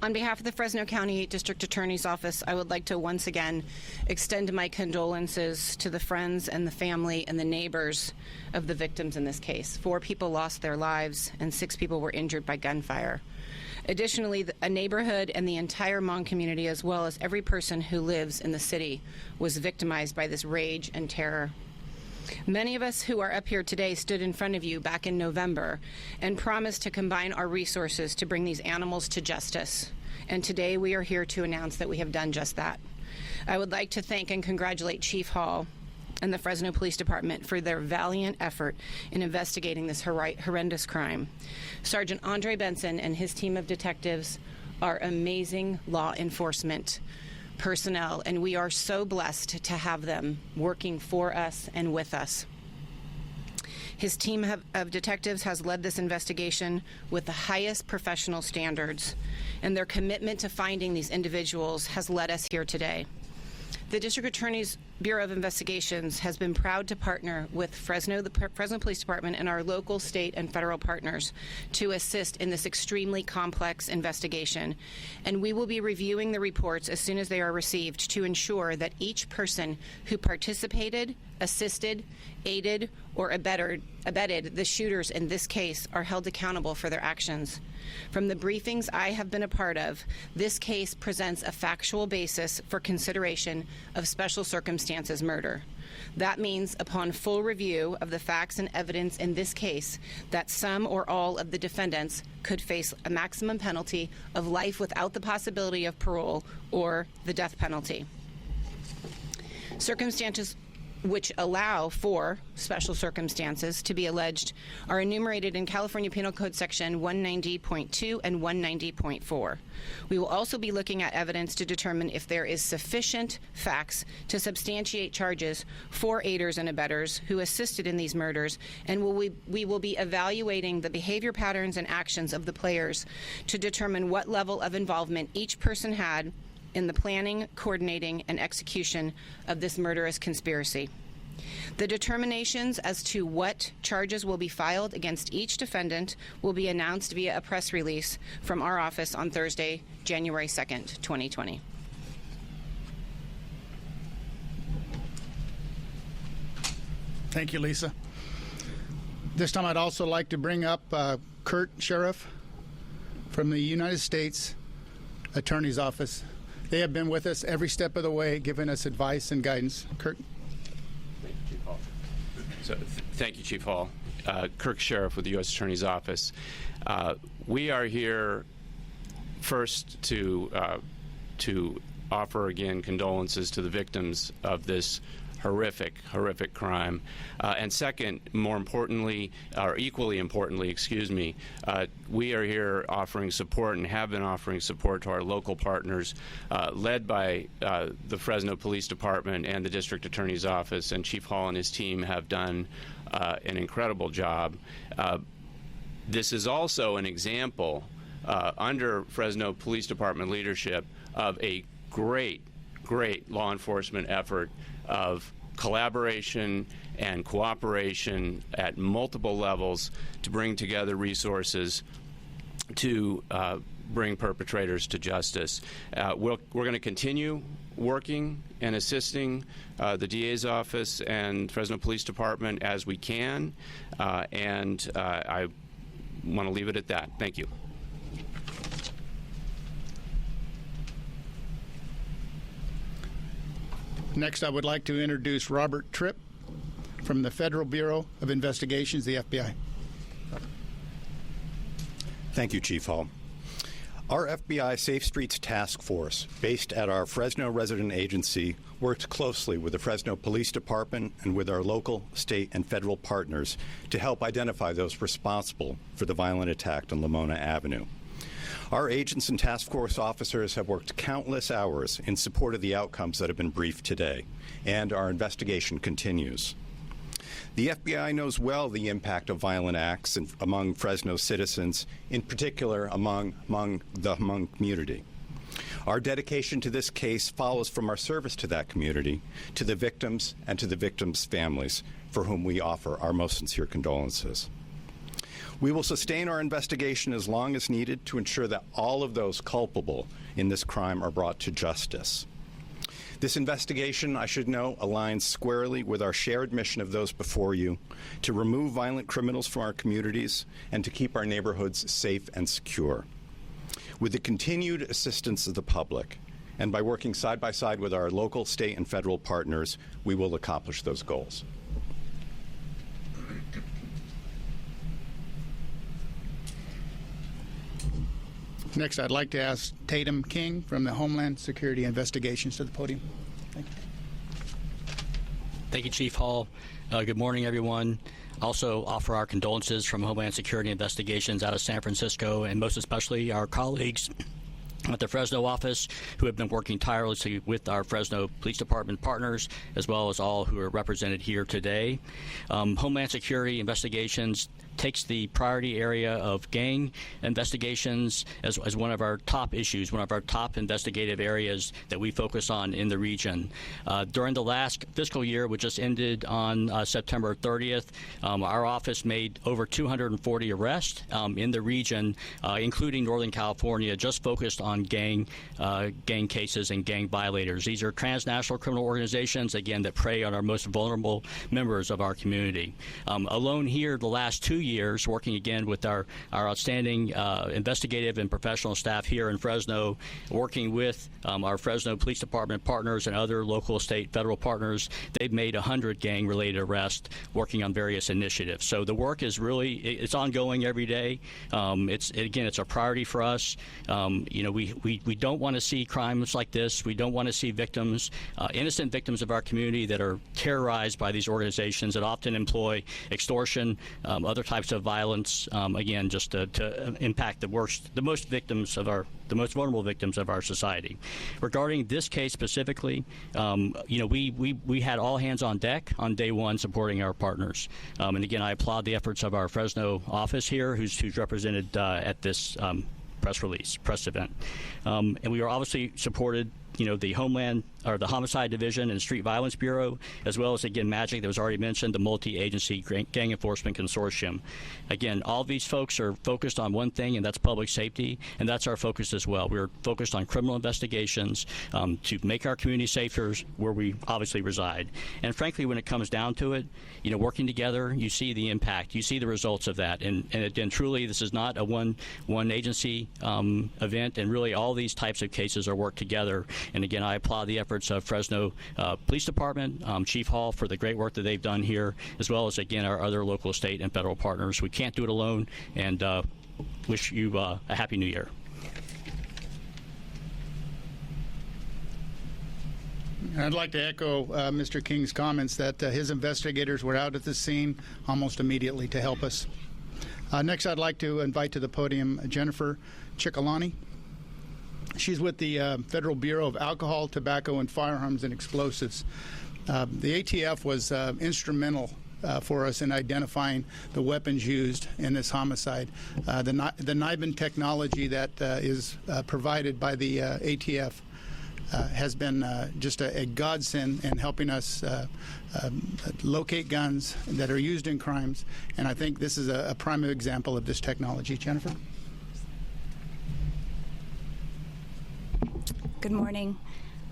On behalf of the Fresno County District Attorney's Office, I would like to once again extend my condolences to the friends and the family and the neighbors of the victims in this case. 4 people lost their lives and 6 people were injured by gunfire. Additionally, a neighborhood and the entire Hmong community, as well as every person who lives in the city, was victimized by this rage and terror. Many of us who are up here today stood in front of you back in November and promised to combine our resources to bring these animals to justice. And today we are here to announce that we have done just that. I would like to thank and congratulate Chief Hall and the Fresno Police Department for their valiant effort in investigating this horrendous crime. Sergeant Andre Benson and his team of detectives are amazing law enforcement personnel, and we are so blessed to have them working for us and with us. His team of detectives has led this investigation with the highest professional standards, and their commitment to finding these individuals has led us here today. The District Attorney's Bureau of Investigations has been proud to partner with the Fresno Police Department and our local, state, and federal partners to assist in this extremely complex investigation. And we will be reviewing the reports as soon as they are received to ensure that each person who participated, assisted, aided, or abetted the shooters in this case are held accountable for their actions. From the briefings I have been a part of, this case presents a factual basis for consideration of special circumstances murder. That means, upon full review of the facts and evidence in this case, that some or all of the defendants could face a maximum penalty of life without the possibility of parole or the death penalty. Circumstances which allow for special circumstances to be alleged are enumerated in California Penal Code Section 190.2 and 190.4. We will also be looking at evidence to determine if there is sufficient facts to substantiate charges for aiders and abettors who assisted in these murders, and we will be evaluating the behavior patterns and actions of the players to determine what level of involvement each person had in the planning, coordinating, and execution of this murderous conspiracy. The determinations as to what charges will be filed against each defendant will be announced via a press release from our office on Thursday, January 2nd, 2020. Thank you, Lisa. This time I'd also like to bring up Kurt Sheriff from the United States Attorney's Office. They have been with us every step of the way, giving us advice and guidance. Kurt? Thank you, Chief Hall. Thank you, Chief Hall. Kirk Sheriff with the U.S. Attorney's Office. We are here first to offer again condolences to the victims of this horrific crime, and second, more importantly, or equally importantly, we are here offering support and have been offering support to our local partners, led by the Fresno Police Department and the District Attorney's Office, and Chief Hall and his team have done an incredible job. This is also an example under Fresno Police Department leadership of a great law enforcement effort of collaboration and cooperation at multiple levels to bring together resources to bring perpetrators to justice. We're going to continue working and assisting the DA's office and Fresno Police Department as we can, and I want to leave it at that. Thank you. Next, I would like to introduce Robert Tripp from the Federal Bureau of Investigations, the FBI. Thank you, Chief Hall. Our FBI Safe Streets Task Force, based at our Fresno resident agency, worked closely with the Fresno Police Department and with our local, state, and federal partners to help identify those responsible for the violent attack on Lamona Avenue. Our agents and task force officers have worked countless hours in support of the outcomes that have been briefed today, and our investigation continues. The FBI knows well the impact of violent acts among Fresno citizens, in particular among the Hmong community. Our dedication to this case follows from our service to that community, to the victims, and to the victims' families, for whom we offer our most sincere condolences. We will sustain our investigation as long as needed to ensure that all of those culpable in this crime are brought to justice. This investigation, I should note, aligns squarely with our shared mission of those before you to remove violent criminals from our communities and to keep our neighborhoods safe and secure. With the continued assistance of the public and by working side by side with our local, state, and federal partners, we will accomplish those goals. Next, I'd like to ask Tatum King from the Homeland Security Investigations to the podium. Thank you. Thank you, Chief Hall. Good morning, everyone. Also offer our condolences from Homeland Security Investigations out of San Francisco, and most especially our colleagues at the Fresno office who have been working tirelessly with our Fresno Police Department partners, as well as all who are represented here today. Homeland Security Investigations takes the priority area of gang investigations as one of our top issues, one of our top investigative areas that we focus on in the region. During the last fiscal year, which just ended on September 30th, our office made over 240 arrests in the region, including Northern California, just focused on gang cases and gang violators. These are transnational criminal organizations, again, that prey on our most vulnerable members of our community. Alone here, the last 2 years, working again with our outstanding investigative and professional staff here in Fresno, working with our Fresno Police Department partners and other local, state, federal partners, they've made 100 gang-related arrests working on various initiatives. So the work is really, it's ongoing every day. It's a priority for us. We don't want to see crimes like this. We don't want to see victims, innocent victims of our community that are terrorized by these organizations that often employ extortion, other types of violence, again, just to impact the most vulnerable victims of our society. Regarding this case specifically, we had all hands on deck on day one supporting our partners. And again, I applaud the efforts of our Fresno office here, who's represented at this press event. And we are obviously supported, the the Homicide Division and Street Violence Bureau, as well as, again, MAGIC that was already mentioned, the Multi-Agency Gang Enforcement Consortium. Again, all these folks are focused on one thing, and that's public safety, and that's our focus as well. We're focused on criminal investigations to make our community safer where we obviously reside. And frankly, when it comes down to it, working together, you see the impact, you see the results of that. And again, truly, this is not a one agency event, and really all these types of cases are worked together. And again, I applaud the efforts of Fresno Police Department, Chief Hall, for the great work that they've done here, as well as, again, our other local, state, and federal partners. We can't do it alone, and wish you a Happy New Year. I'd like to echo Mr. King's comments that his investigators were out at the scene almost immediately to help us. Next, I'd like to invite to the podium Jennifer Ciccolani. She's with the Federal Bureau of Alcohol, Tobacco, and Firearms and Explosives. The ATF was instrumental for us in identifying the weapons used in this homicide. The NIBIN technology that is provided by the ATF has been just a godsend in helping us locate guns that are used in crimes, and I think this is a prime example of this technology. Jennifer? Good morning.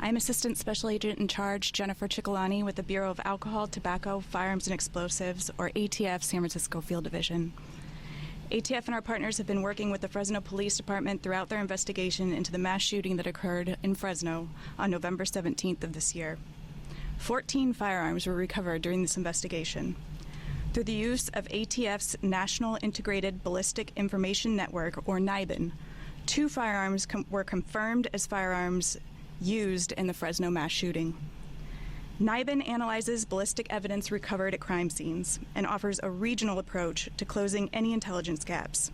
I'm Assistant Special Agent in Charge Jennifer Ciccolani with the Bureau of Alcohol, Tobacco, Firearms, and Explosives, or ATF, San Francisco Field Division. ATF and our partners have been working with the Fresno Police Department throughout their investigation into the mass shooting that occurred in Fresno on November 17th of this year. 14 firearms were recovered during this investigation. Through the use of ATF's National Integrated Ballistic Information Network, or NIBIN, 2 firearms were confirmed as firearms used in the Fresno mass shooting. NIBIN analyzes ballistic evidence recovered at crime scenes and offers a regional approach to closing any intelligence gaps.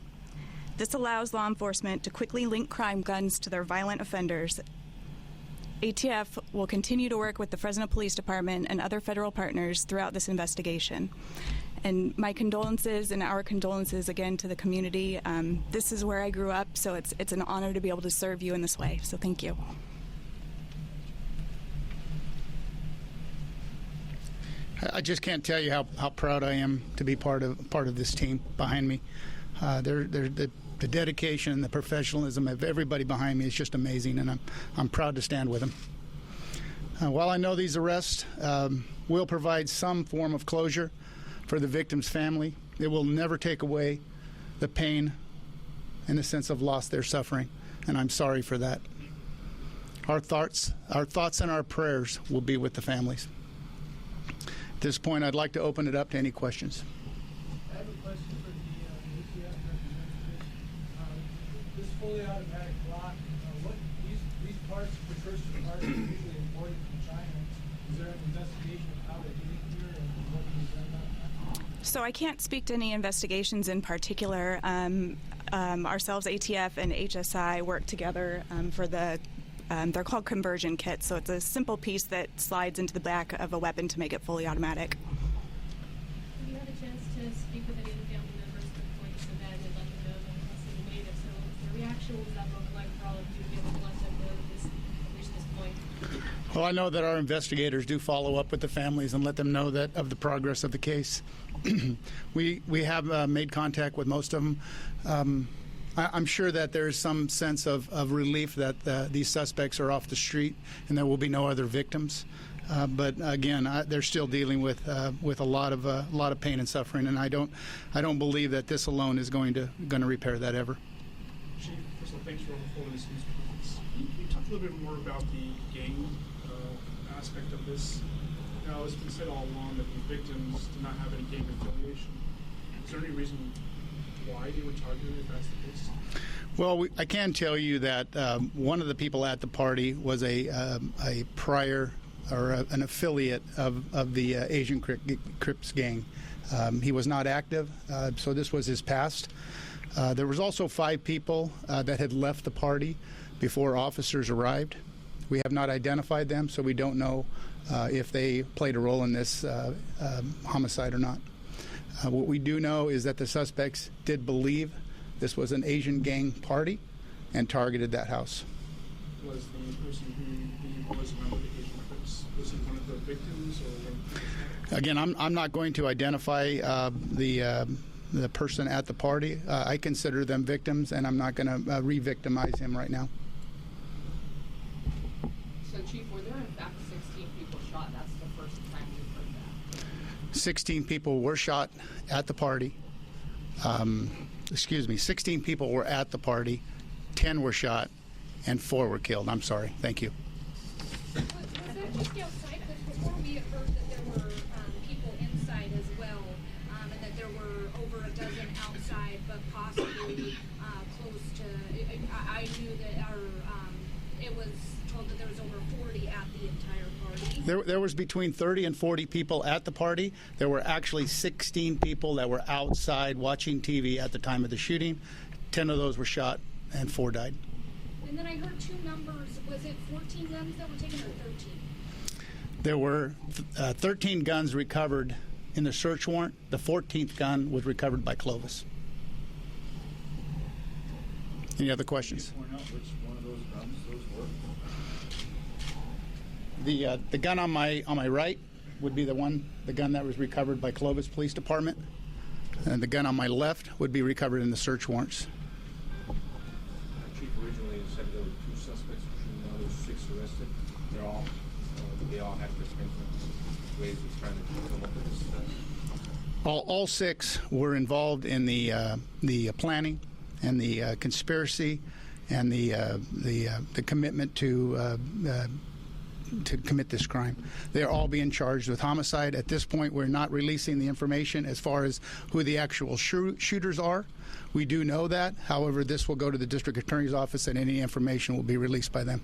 This allows law enforcement to quickly link crime guns to their violent offenders. ATF will continue to work with the Fresno Police Department and other federal partners throughout this investigation. And my condolences and our condolences again to the community. This is where I grew up, so it's an honor to be able to serve you in this way. So thank you. I just can't tell you how proud I am to be part of this team behind me. The dedication and the professionalism of everybody behind me is just amazing, and I'm proud to stand with them. While I know these arrests will provide some form of closure for the victim's family, it will never take away the pain and the sense of loss they're suffering, and I'm sorry for that. Our thoughts and our prayers will be with the families. At this point, I'd like to open it up to any questions. I have a question for the ATF representative. This fully automatic Glock, these parts, precursor parts, are usually imported from China. Is there an investigation of how they get in here and what can be done about that? So I can't speak to any investigations in particular. Ourselves, ATF and HSI, work together for the they're called conversion kits, so it's a simple piece that slides into the back of a weapon to make it fully automatic. Have you had a chance to speak with any of the family members at the point of that and let them know that the custody made? If so, their reaction was that look like for all of you to be able to let them know that this reached this point? Well, I know that our investigators do follow up with the families and let them know that of the progress of the case. We have made contact with most of them. I'm sure that there is some sense of relief that these suspects are off the street and there will be no other victims. But again, they're still dealing with a lot of pain and suffering, and I don't believe that this alone is going to repair that ever. Chief, first of all, thanks for holding this news conference. Can you talk a little bit more about the gang aspect of this? Now, it's been said all along that the victims do not have any gang affiliation. Is there any reason why they were targeted if that's the case? Well, I can tell you that one of the people at the party was a prior or an affiliate of the Asian Crips gang. He was not active, so this was his past. There was also 5 people that had left the party before officers arrived. We have not identified them, so we don't know if they played a role in this homicide or not. What we do know is that the suspects did believe this was an Asian gang party and targeted that house. Was the person who was a member of the Asian Crips, was he one of the victims or? Again, I'm not going to identify the person at the party. I consider them victims, and I'm not going to re-victimize him right now. So, Chief, were there in fact 16 people shot? That's the first time we've heard that. 16 people were shot at the party. 16 people were at the party, 10 were shot, and 4 were killed. I'm sorry. Thank you. Was that just outside? Because before we had heard that there were people inside as well, and that there were over a dozen outside, but possibly close to. I knew that it was told that there was over 40 at the entire party. There was between 30 and 40 people at the party. There were actually 16 people that were outside watching TV at the time of the shooting. 10 of those were shot, and 4 died. And then I heard 2 numbers. Was it 14 guns that were taken or 13? There were 13 guns recovered in the search warrant. The 14th gun was recovered by Clovis. Any other questions? Can you point out which one of those guns those were? The gun on my right would be the gun that was recovered by Clovis Police Department, and the gun on my left would be recovered in the search warrants. Chief, originally you said there were 2 suspects, now there's 6 arrested. They all have different ways of trying to come up with this stuff. All 6 were involved in the planning and the conspiracy and the commitment to commit this crime. They are all being charged with homicide. At this point, we're not releasing the information as far as who the actual shooters are. We do know that. However, this will go to the district attorney's office, and any information will be released by them.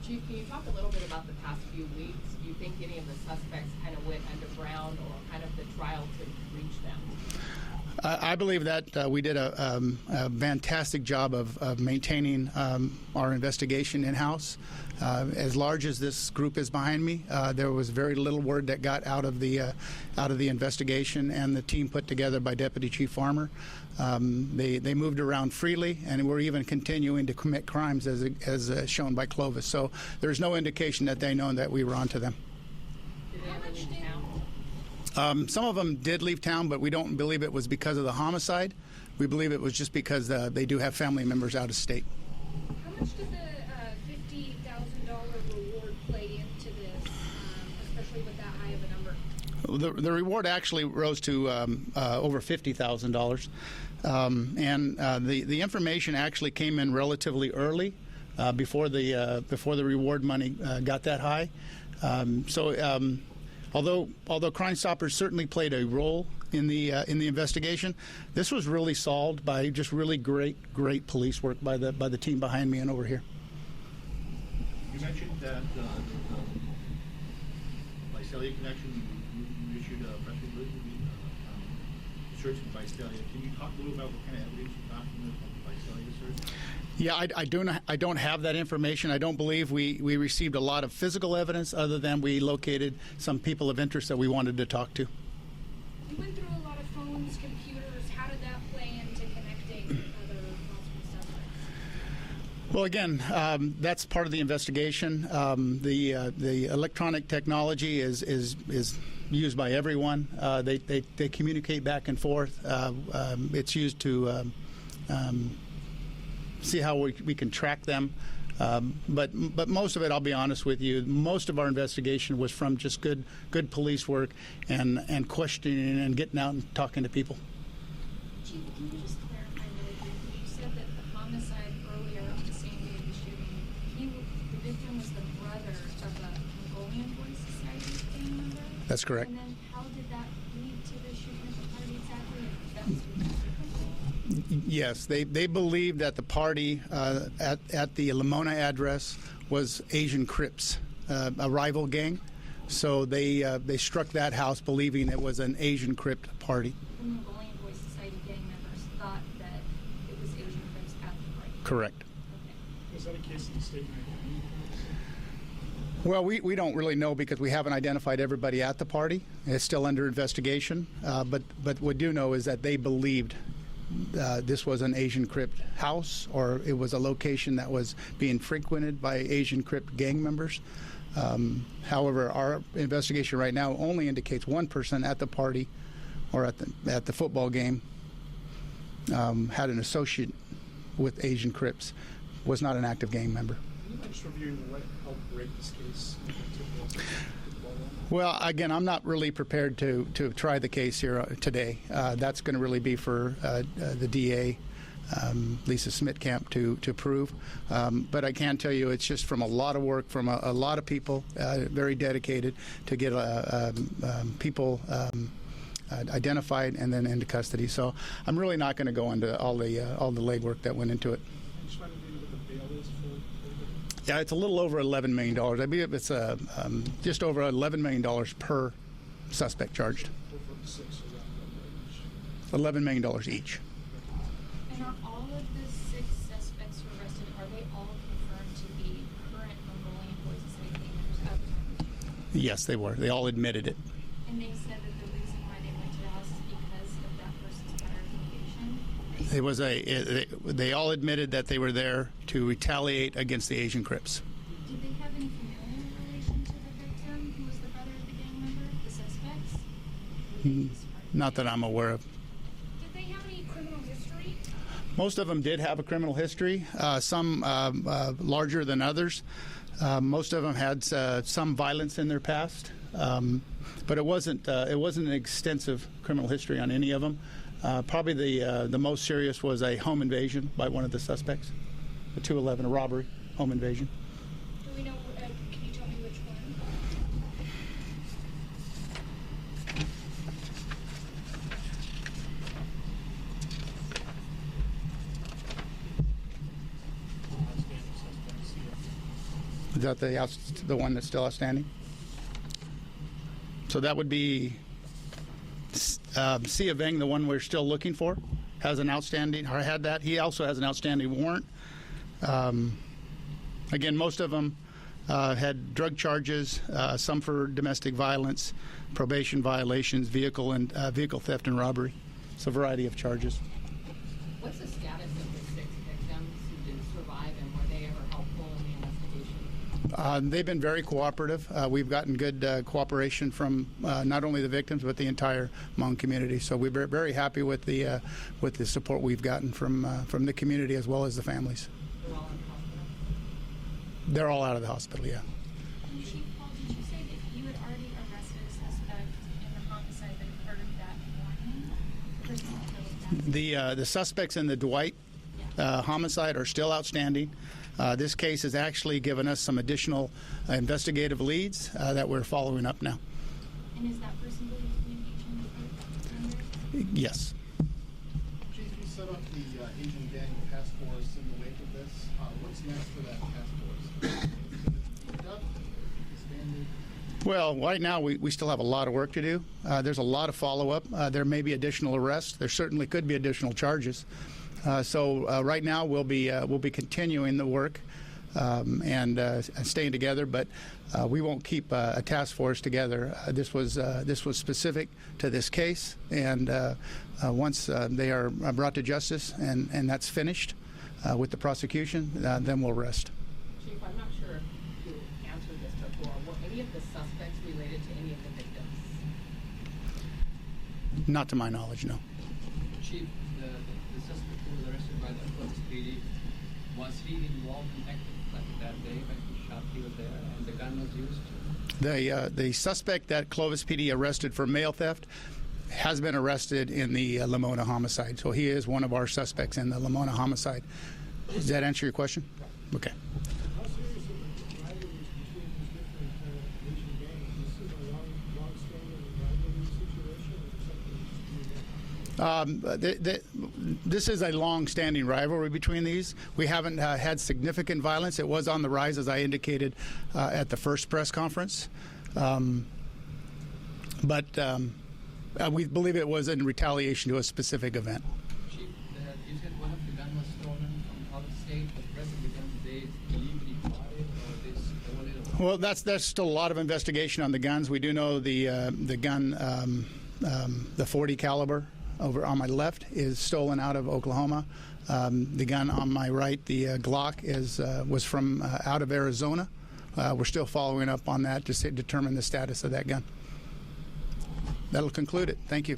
Chief, can you talk a little bit about the past few weeks? Do you think any of the suspects kind of went underground, or kind of the trial to reach them? I believe that we did a fantastic job of maintaining our investigation in-house. As large as this group is behind me, there was very little word that got out of the investigation and the team put together by Deputy Chief Farmer. They moved around freely, and were even continuing to commit crimes as shown by Clovis. So there's no indication that they know that we were onto them. Did they ever leave town? Some of them did leave town, but we don't believe it was because of the homicide. we believe it was just because they do have family members out of state. How much did the $50,000 reward play into this, especially with that high of a number? The reward actually rose to over $50,000, and the information actually came in relatively early, before the reward money got that high. Although Crime Stoppers certainly played a role in the investigation, this was really solved by just really great police work by the team behind me and over here. You mentioned that the Visalia connection, you issued a press release searching Visalia. Can you talk a little about what kind of evidence you got from the Visalia search? Yeah, I don't have that information. I don't believe we received a lot of physical evidence other than we located some people of interest that we wanted to talk to. You went through a lot of phones, computers. How did that play into connecting other possible suspects? Well, again, that's part of the investigation. The electronic technology is used by everyone. They communicate back and forth. It's used to see how we can track them. But most of it, I'll be honest with you, most of our investigation was from just good police work and questioning and getting out and talking to people. Chief, can you just clarify really briefly? You said that the homicide earlier on the same day of the shooting, the victim was the brother of a Mongolian Boys Society gang member? That's correct. And then how did that lead to the shooting at the party exactly? That was different? Yes, they believed that the party at the Lamona address was Asian Crips, a rival gang. So they struck that house believing it was an Asian Crip party. The Mongolian Boys Society gang members thought that it was Asian Crips at the party? Correct. Okay. Was that a case of mistaken identity? Well, we don't really know because we haven't identified everybody at the party. It's still under investigation. But what we do know is that they believed this was an Asian Crip house, or it was a location that was being frequented by Asian Crip gang members. However, our investigation right now only indicates one person at the party or at the football game had an associate with Asian Crips, was not an active gang member. Can you mind just reviewing what helped break this case? Well, again, I'm not really prepared to try the case here today. That's going to really be for the DA, Lisa Smitkamp, to prove. But I can tell you it's just from a lot of work from a lot of people, very dedicated to get people identified and then into custody. So I'm really not going to go into all the legwork that went into it. Just want to know what the bail is for. Yeah, it's a little over $11 million. I believe it's just over $11 million per suspect charged. $11 million each. And are all of the 6 suspects who were arrested, are they all confirmed to be current Mongolian Boys Society gang members at the time? Yes, they were. They all admitted it. And they said that the reason why they went to the house is because of that person's prior affiliation? It was they all admitted that they were there to retaliate against the Asian Crips. Did they have any familial relation to the victim, who was the brother of the gang member, the suspects? Not that I'm aware of. Did they have any criminal history? Most of them did have a criminal history, some larger than others. Most of them had some violence in their past, but it wasn't an extensive criminal history on any of them. Probably the most serious was a home invasion by one of the suspects, a 211, a robbery, home invasion. Do we know, can you tell me which one? Is that the one that's still outstanding? So that would be Sia Veng, the one we're still looking for, has an outstanding, or had that. He also has an outstanding warrant. Again, most of them had drug charges, some for domestic violence, probation violations, vehicle theft and robbery. It's a variety of charges. What's the status of the 6 victims who didn't survive, and were they ever helpful in the investigation? They've been very cooperative. We've gotten good cooperation from not only the victims but the entire Hmong community. So we're very happy with the support we've gotten from the community as well as the families. They're all out of the hospital. Yeah. Chief Paul, did you say that you had already arrested a suspect in the homicide that occurred that morning? The suspects in the Dwight homicide are still outstanding. This case has actually given us some additional investigative leads that we're following up now. And is that person believed to be an agent? Yes. Chief, you set up the Asian Gang Task Force in the wake of this. What's next for that task force? Is it beefed up, expanded? Well, right now we still have a lot of work to do. There's a lot of follow-up. There may be additional arrests. There certainly could be additional charges. So right now we'll be continuing the work and staying together, but we won't keep a task force together. This was specific to this case, and once they are brought to justice and that's finished with the prosecution, then we'll rest. Chief, I'm not sure if you answered this before. Were any of the suspects related to any of the victims? Not to my knowledge, no. Chief, the suspect who was arrested by the Clovis PD, was he involved in active like that day when he shot? He was there, and the gun was used. The suspect that Clovis PD arrested for mail theft has been arrested in the Lamona homicide, so he is one of our suspects in the Lamona homicide. Does that answer your question? Okay. How serious are the rivalries between these different Asian gangs? This is a long-standing rivalry situation, or something that's new? This is a long-standing rivalry between these. We haven't had significant violence. It was on the rise, as I indicated at the first press conference. But we believe it was in retaliation to a specific event. Chief, you said one of the guns was stolen from out of state, but the rest of the guns they illegally acquired, or they stole it? Well, there's still a lot of investigation on the guns. We do know the gun, the .40 caliber over on my left, is stolen out of Oklahoma. The gun on my right, the Glock, was from out of Arizona. We're still following up on that to determine the status of that gun. That'll conclude it. Thank you.